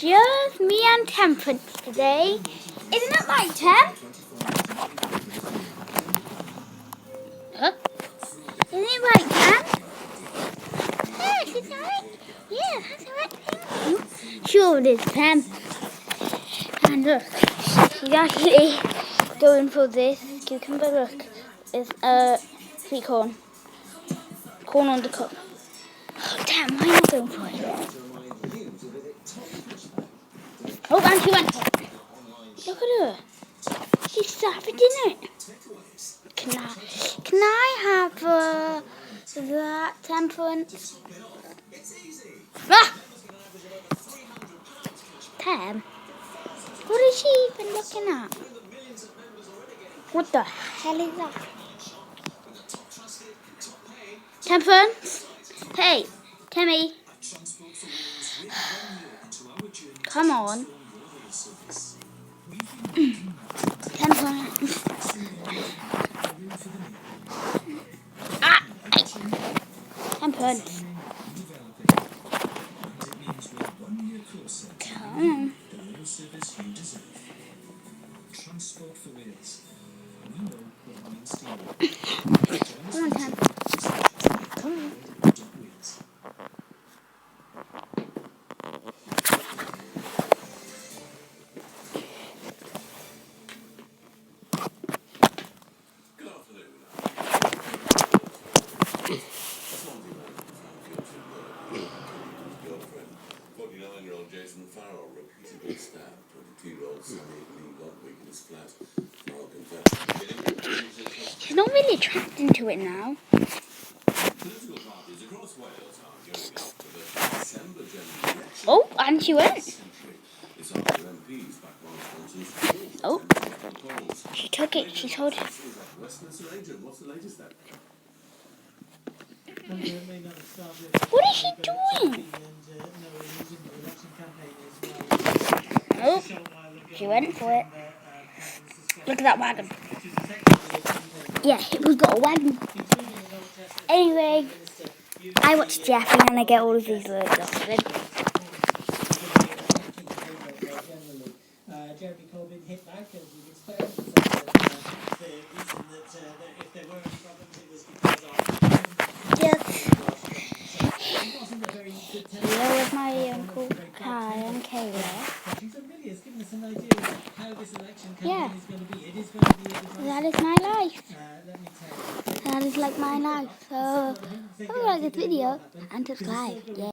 just me and Temperance today. Isn't it right, Tem? Huh? Isn't it right, Tem? Yes, it's right. Yeah, that's right. Thank you. Sure it is, Tem. And look, she's actually going for this cucumber. Look, it's sweet corn. Corn on the cup. Oh, damn, why are you not going for it? Oh, and she went. Look at her. She's savage, isn't it? Can I have that Temperance? Ah! Tem, what is she even looking at? What the hell is that? Temperance? Hey, Temmy. Come on. Temperance. Ah! Temperance. Come on. Come on, Tem. Come on. Repeatedly stabbed 22-year-old Sammy Ybat in his flat. She's not really attracted to it now. Oh, and she went. Oh, she took it. She told him. What is she doing? Oh, she went for it. Look at that wagon. Yeah, we've got a wagon. Anyway, I watch Jeffy and I get all of these little dots. Jeremy Corbyn hit back as we expected. The reason that if there were any problems, it was because of. Yes. Hello, with my uncle Kai and Kayla. She's really has given us an idea of how this election campaign is going to be. It is going to be that is my life. let me tell you. That is like my life. So, hope you like this video and subscribe. Yeah.